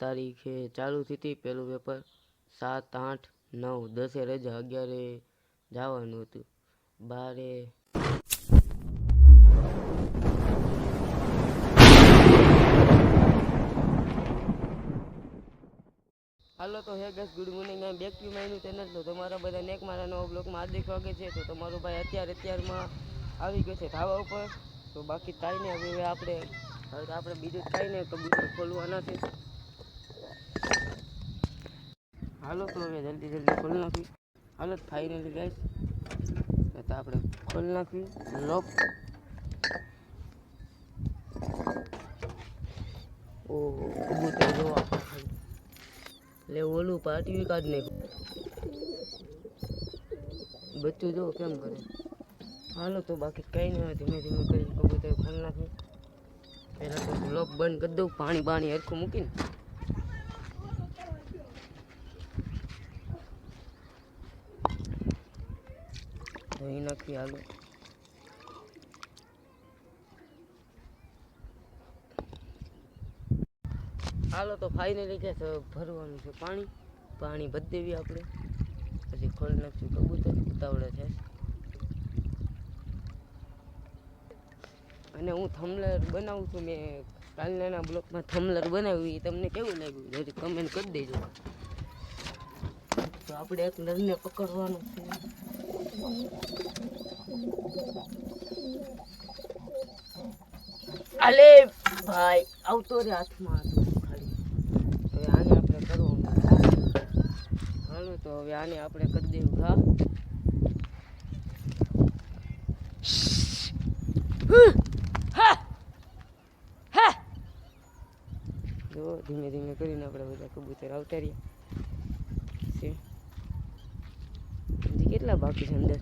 તારીખે ચાલુ થઈ હતી પહેલું પેપર 7, 8, 9, 10 રજા, 11 જવાનું હતું, 12 હાલો તો હે gas good morning, I back to my new channel. તો તમારા બધાને એક મારા નવા બ્લોગમાં હાર્દિક સ્વાગત છે. તો તમારો ભાઈ અત્યારમાં આવી ગયો છે ધાબા ઉપર. તો બાકી કાંઈ નહીં, હવે આપણે બીજું જ કાંઈ નહીં, કબૂતર ખોલવાના છે. હાલો તો હવે જલ્દી ખોલી નાખી. હાલો ફાઇનલી ગાઈસ, તો આપણે ખોલી નાખી લોક. ઓહો કબૂતર જોવા એટલે ઓલું પાટિયું કાઢ નાખ્યું, બચ્ચું જો કેમ કરે. હાલો તો બાકી કંઈ નહીં, ધીમે ધીમે કરી કબૂતર ખોલી નાખી. પહેલાં તો બ્લોક બંધ કરી દઉં, પાણી હરખું મૂકીને. ધોઈ નાખી. હાલો તો ફાઇનલી કે ભરવાનું છે પાણી ભરી દેવી આપણે, પછી ખોલી નાખશું કબૂતર. ઉતાવળે છે અને હું થંબલર બનાવું છું. મેં કાલના બ્લોગમાં થંબલર બનાવ્યું, એ તમને કેવું લાગ્યું જરી કમેન્ટ કરી દેજો. તો આપણે એક નરને પકડવાનું છે. અલે ભાઈ આવતો રે હાથમાં હતું ખાલી. હવે આને આપણે કરવું. હાલો તો હવે આને આપણે કરી દેવું. જો ધીમે ધીમે કરીને આપણે બધા કબૂતર આવતા રહ્યા છે. હજી કેટલા બાકી છે અંદર?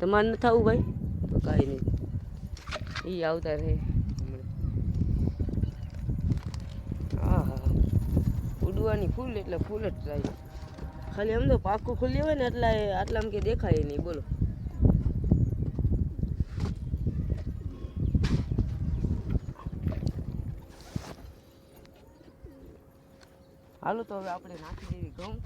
તમારે નથી આવું ભાઈ? તો કાંઈ નહીં, એ આવતા રહે હમણાં. હા હા, ઉડવાની ફૂલ એટલે ફૂલ જ થાય. ખાલી આમ તો પાકું ખુલ્લી હોય ને આટલામાં કે દેખાય નહીં. બોલો હાલો તો હવે આપણે નાખી દેવી ઘઉં.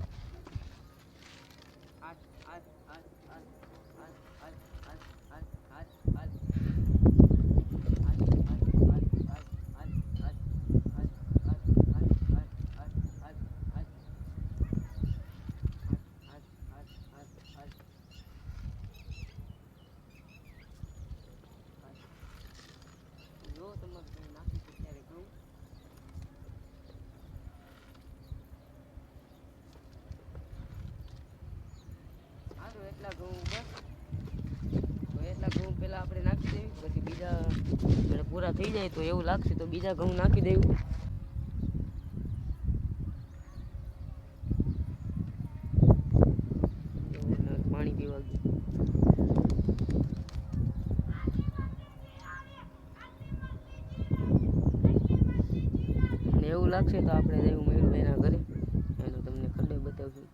જો તમારે નાખી ત્યારે ઘઉં. એટલા ઘઉં બસ. તો એટલા ઘઉં પહેલાં આપણે નાખી દેવી, પછી બીજા જ્યારે પૂરા થઈ જાય તો એવું લાગશે તો બીજા ઘઉં નાખી દેવું. પાણી પીવા ગયું અને એવું લાગશે તો આપણે જેવું મળ્યું એના ઘરે, એનો તમને ખડે બતાવશું.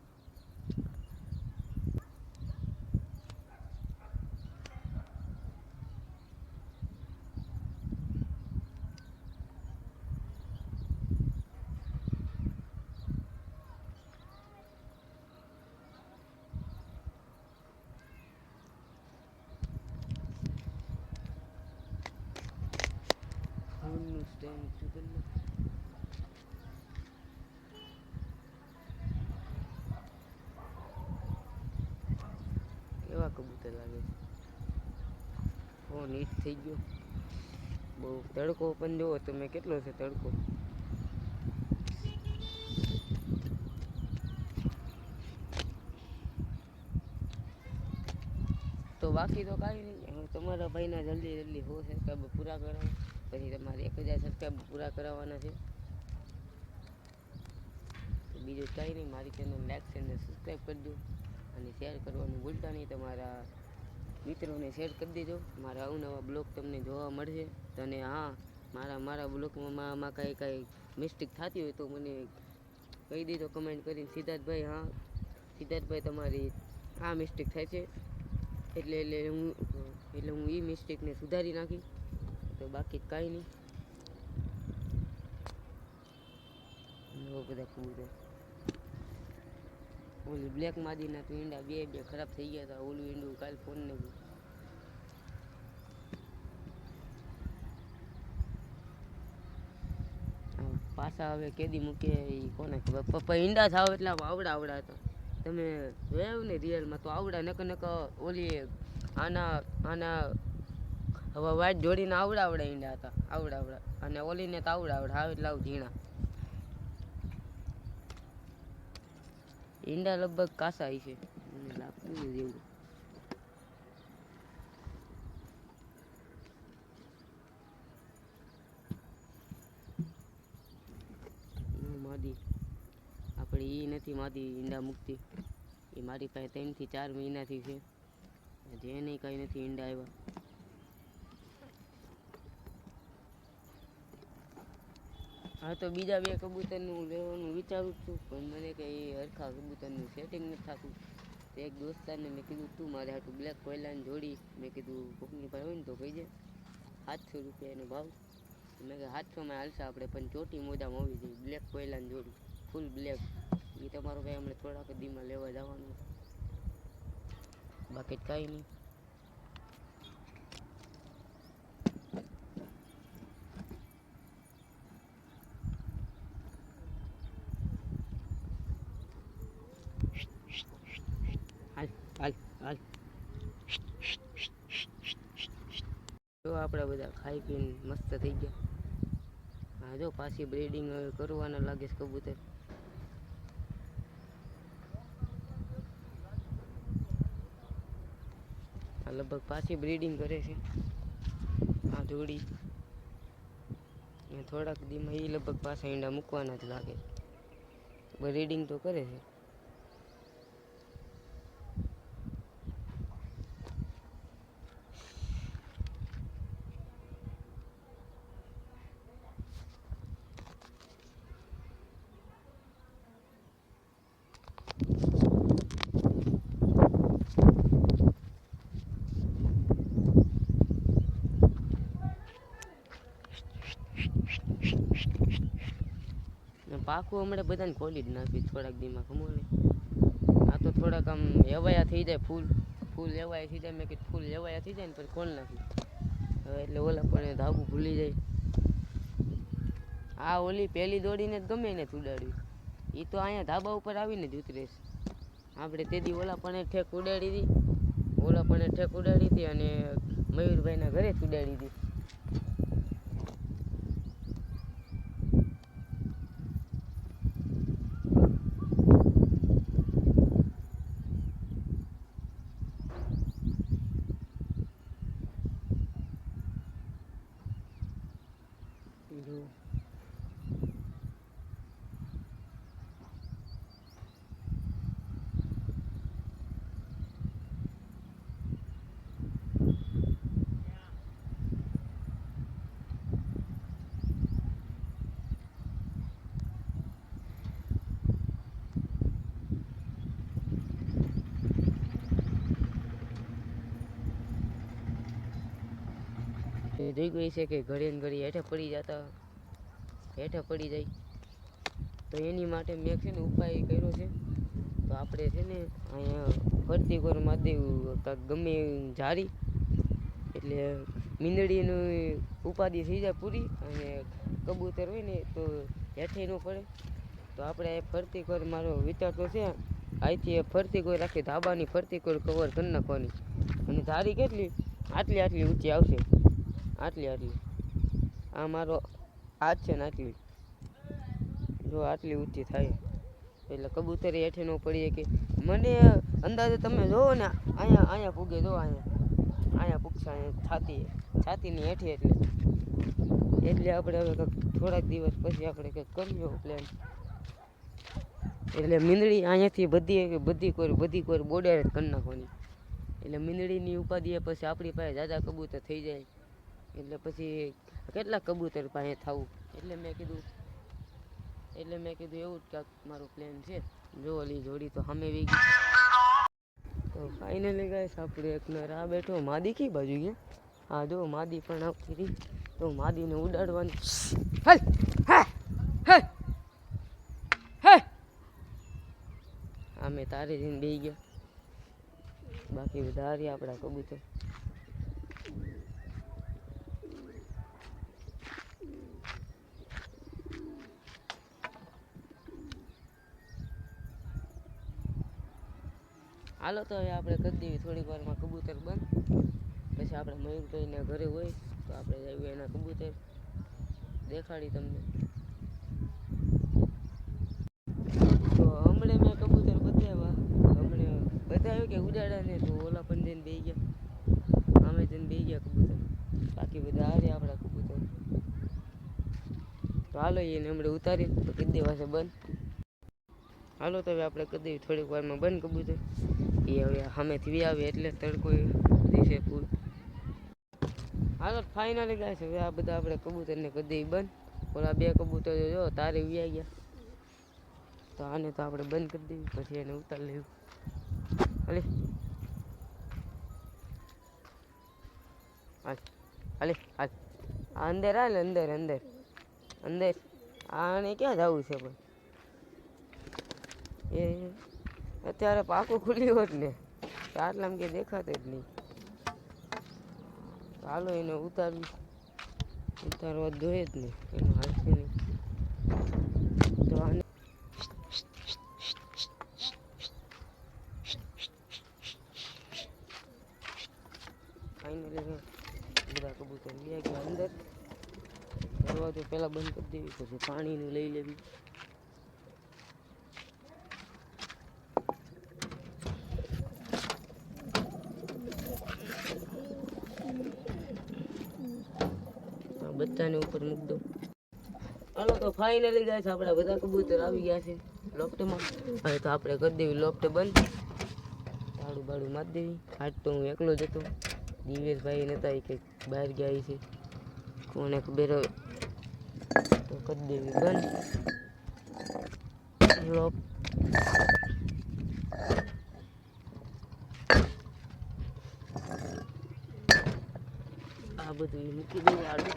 કેવા કબૂતર લાગે છે. બહુ નીટ થઈ ગયો. બહુ તડકો પણ જોવો તમે કેટલો છે તડકો. તો બાકી તો કાંઈ નહીં, હું તમારા ભાઈના જલ્દી 100 સબસ્ક્રાઈબર પૂરા કરાવું, પછી તમારે 1000 સબસ્ક્રાઈબર પૂરા કરાવવાના છે. તો બીજું કાંઈ નહીં, મારી ચેનલ લાઈક અને સબસ્ક્રાઈબ કરી દો અને શેર કરવાનું ભૂલતા નહીં. તમારા મિત્રોને શેર કરી દેજો. મારા અવનવા બ્લોગ તમને જોવા મળશે. અને હા, મારા બ્લોગમાં કાંઈ મિસ્ટેક થતી હોય તો મને કહી દેજો કમેન્ટ કરીને. સિદ્ધાર્થભાઈ, હા સિદ્ધાર્થભાઈ તમારી આ મિસ્ટેક થાય છે એટલે હું એ મિસ્ટેકને સુધારી નાખી. તો બાકી કાંઈ નહીં. બધા કબૂતર. ઓલી બ્લેક માદીના તો ઈંડા બે ખરાબ થઈ ગયા હતા. ઓલું ઈંડું કાલ ફોન ને પાછા હવે કેદી મૂકે એ કોને ખબર. પપ્પા ઈંડા થાવ એટલે આવડા હતા. તમે જોયા ને રિયલમાં તો આવડા નક ઓલી આના હવે વાઇટ જોડીને આવડા ઈંડા હતા. આવડા અને ઓલીને તો આવડા હાવ એટલે ઝીણા ઈંડા. લગભગ કાસા છે મને લાગતું જેવું. માદી આપણે એ નથી માદી ઈંડા મૂકતી. એ મારી પાસે 3 થી 4 મહિનાથી છે. જેને કાંઈ નથી ઈંડા આવ્યા. હા તો બીજા 2 કબૂતરનું લેવાનું વિચારું છું, પણ મને કંઈ હરખા કબૂતરનું સેટિંગ નથી થતું. તો એક દોસ્તારને મેં કીધું તું મારે હાટું બ્લેક કોયલાને જોડી, મેં કીધું કોકની પાસે હોય ને તો કહીજે. 700 રૂપિયા એનો ભાવ. મેં કે 700માં હાલશે આપણે, પણ ચોટી મોજામાં હોવી જોઈએ બ્લેક કોયલાની જોડી ફૂલ બ્લેક. એ તમારો ભાઈ હમણાં થોડાક દીમાં લેવા જવાનું, બાકી કાંઈ નહીં. હાલ જો આપણે બધા ખાઈ પીને મસ્ત થઈ ગયા. હા જો પાછી બ્રીડિંગ કરવાના લાગે છે કબૂતર. આ લગભગ પાછી બ્રીડિંગ કરે છે આ જોડી. થોડાક દીમાં એ લગભગ પાછા ઈંડા મૂકવાના જ લાગે. બ્રીડિંગ તો કરે છે. પાકું હમણાં બધાને ખોલી જ નાખ્યું થોડાક દીમાં, ખમો ને. આ તો થોડાક આમ લેવાયા થઈ જાય, ફૂલ લેવાયા થઈ જાય. મેં કીધું ફૂલ લેવાયા થઈ જાય ને પછી ખોલ નાખ્યું. હવે એટલે ઓલા પણ ધાબુ ભૂલી જાય. આ ઓલી પહેલી દોડીને જ ગમે એને ઉડાડ્યું. એ તો અહીંયા ધાબા ઉપર આવીને જ ઉતરે છે. આપણે તેથી ઓલા પણ ઠેક ઉડાડી હતી અને મયુરભાઈના ઘરે જ ઉડાડી હતી. જોઈ ગઈ છે કે ઘડીએ ને ઘડી હેઠે પડી જાય તો એની માટે મેં છે ને ઉપાય કર્યો છે. તો આપણે છે ને અહીંયા ફરતી કોર મારી દેવું કાંક ગમે જારી, એટલે મીંદડીનું ઉપાધિ થઈ જાય પૂરી. અને કબૂતર હોય ને તો હેઠે ન પડે. તો આપણે ફરતી કોર મારો વિચાર તો છે અહીંથી ફરતી કોર રાખી ધાબાની ફરતી કોર કવર કરી નાખવાની. અને ધારી કેટલી આટલી ઊંચી આવશે, આટલી આ મારો હાથ છે ને આટલી, જો આટલી ઊંચી થાય એટલે કબૂતર હેઠે ન પડીએ. કે મને અંદાજે તમે જોવો ને અહીંયા પૂગે, જો અહીંયા પૂગશે, અહીંયા છાતીની હેઠે. એટલે આપણે હવે થોડાક દિવસ પછી આપણે કંઈક કર્યો પ્લાન. એટલે મીંદડી અહીંયાથી બધી કોર બોર્ડર જ કરી નાખવાની. એટલે મીંદડીની ઉપાધિએ પછી આપણી પાસે જાજા કબૂતર થઈ જાય. એટલે પછી કેટલા કબૂતર પાસે થવું. એટલે મેં કીધું એવું જ કાંક મારો પ્લાન છે. જો ઓલી જોડી તો સામે વી ગઈ. તો ફાઇનલી ગાઈસ આપણે એક નર આ બેઠો. માદી કઈ બાજુ ગયા? હા જો માદી પણ આવતી રહી. તો માદીને ઉડાડવાની. હાલ હા હા અમે તારે જઈને બેસી ગયા. બાકી બધા હારી આપણા કબૂતર. હાલો તો હવે આપણે કરી દેવી થોડીક વારમાં કબૂતર બંધ. પછી આપણે મયુરભાઈના ઘરે હોય તો આપણે જઈએ એના કબૂતર દેખાડી તમને. તો હમણે મેં કબૂતર બતાવ્યું કે ઉડાડા ને તો ઓલા પણ જઈને બેસી ગયા, અમે જઈને બેસી ગયા કબૂતર. બાકી બધા હારે આપણા કબૂતર. તો હાલો એને હમણાં ઉતારી તો કરી દેવા છે બંધ. હાલો તો હવે આપણે કરી દેવી થોડીક વારમાં બંધ કબૂતર. એ હવે સામેથી વી આવે એટલે તડકો દેશે ફૂલ. હાલો ફાઇનલી ગાય છે હવે આ બધા આપણે કબૂતરને કરી દેવી બંધ. ઓલા બે કબૂતર જો તારે વી ગયા તો આને તો આપણે બંધ કરી દેવી પછી એને ઉતાર લેવું. હાલે હાલ હાલે હાલ અંદર હાલ અંદર અંદર અંદર આને ક્યાં જવું છે પણ એ અત્યારે પાકું ખુલ્લી હોત ને આટલામાં કે દેખાતો જ નહીં. ચાલો એને ઉતારવા જોઈએ જ ને એનું હાલશે નહીં તો આને ફાઇનલી બધા કબૂતર લઈ ગયા અંદર. દરવાજો પહેલાં બંધ કરી દેવી પછી પાણીનું લઈ લેવી. બચ્ચાને ઉપર મૂક દો. હાલો તો ફાઇનલી ગયા છે આપણા બધા કબૂતર આવી ગયા છે લોફ્ટમાં. હવે તો આપણે કરી દેવી લોફ્ટ બંધ. તાળું બાળું મારી દેવી. આજ તો હું એકલો જ હતો, દિવેશભાઈ નતા એ કંઈક બહાર ગયા છે કોને ખબર હવે. તો કરી દેવી બંધ લોક. આ બધું મૂકી દેવું આડું.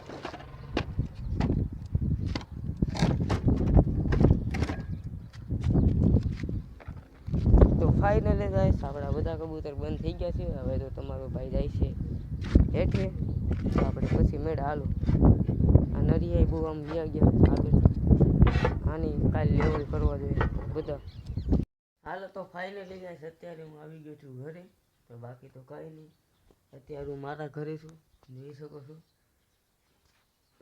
તો ફાઇનલી જાય આપણા બધા કબૂતર બંધ થઈ ગયા છે. હવે તો તમારો ભાઈ જાય છે હેઠે તો આપણે પછી મેળા હાલો. આ નરિયા બહુ આમ વ્યા ગયા આગળ, આની કાલે લેવલ કરવા જોઈએ બધા. હાલો તો ફાઇનલી જાય અત્યારે હું આવી ગયો છું ઘરે. તો બાકી તો કાંઈ નહીં, અત્યારે હું મારા ઘરે છું, જોઈ શકો છો.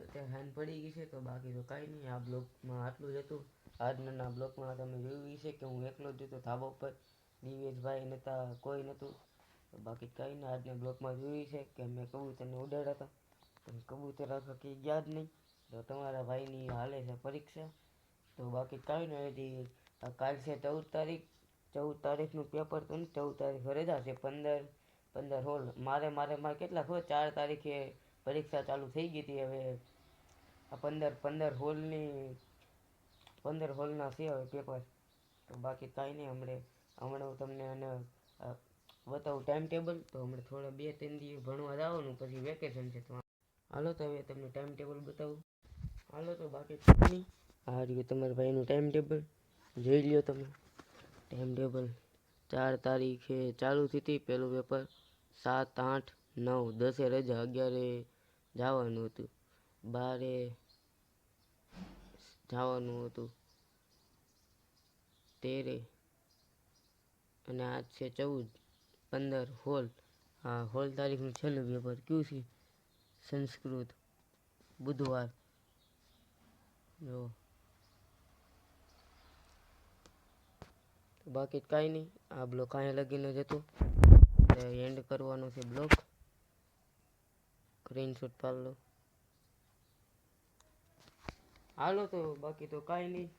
અત્યારે હાન પડી ગઈ છે તો બાકી તો કાંઈ નહીં. આ બ્લોગમાં આટલું જ હતું. આજના બ્લોગમાં તમે જોયું છે કે હું એકલો જ હતો ધાબા ઉપર, દિવેશભાઈ નહોતા, કોઈ નહોતું. બાકી કાંઈ નહીં, આજના બ્લોગમાં જોયું છે કે મેં કબૂતરને ઉડાડ્યા હતા પણ કબૂતર આખા કંઈ ગયા જ નહીં. તો તમારા ભાઈની હાલે છે પરીક્ષા. તો બાકી કાંઈ નહીં, હજી કાલ છે 14 તારીખ. 14 તારીખનું પેપર તો નહીં, 14 તારીખ રજા છે. 15 હોલ મારે કેટલા ખબર 4 તારીખે પરીક્ષા ચાલુ થઈ ગઈ હતી. હવે આ 15 હોલના છે હવે પેપર. તો બાકી કાંઈ નહીં, હમણાં હું તમને બતાવું ટાઈમ ટેબલ. તો હમણાં થોડા 2-3 દિવસ ભણવા જવાનું પછી વેકેશન છે. તો હાલો તો હવે તમને ટાઈમ ટેબલ બતાવું. હાલો તો બાકી નહીં, આ રહ્યું તમારા ભાઈનું ટાઈમ ટેબલ, જોઈ લ્યો તમે. ટાઈમ ટેબલ 4 તારીખે ચાલુ થઈ હતી પહેલું પેપર, 7, 8, 9, 10 રજા, 11 જવાનું હતું, 12 જવાનું હતું, 13 અને આજ છે 14, 15 હોલ. હા, હોલ તારીખનું છેલ્લું પેપર કયું છે? સંસ્કૃત, બુધવાર. જો બાકી કાંઈ નહીં, આ બ્લોક કાંઈ લગીને જ હતો. એન્ડ કરવાનો છે બ્લોક. સ્ક્રીનશોટ પાડી લો. હાલો તો બાકી તો કાંઈ નહીં,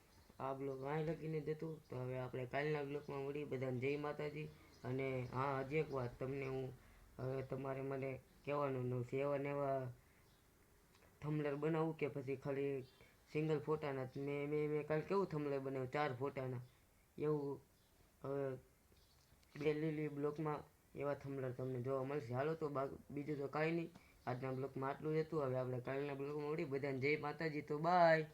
આ બ્લોક કાંઈ લગીને જ હતું. તો હવે આપણે કાલના બ્લોકમાં મળી. બધાને જય માતાજી. અને હા, હજી એક વાત તમને હું હવે તમારે મને કહેવાનું નથી, એવા ને એવા થંબનેલ બનાવું કે પછી ખાલી સિંગલ ફોટાના. મેં કાલે કેવું થંબનેલ બનાવ્યું 4 ફોટાના, એવું હવે ડેલી બ્લોગમાં એવા થંબનેલ તમને જોવા મળશે. હાલો તો બીજું તો કાંઈ નહીં, આજના બ્લોગમાં આટલું જ હતું. હવે આપણે કાલના બ્લોગમાં મળી. બધાને જય માતાજી. તો બાય.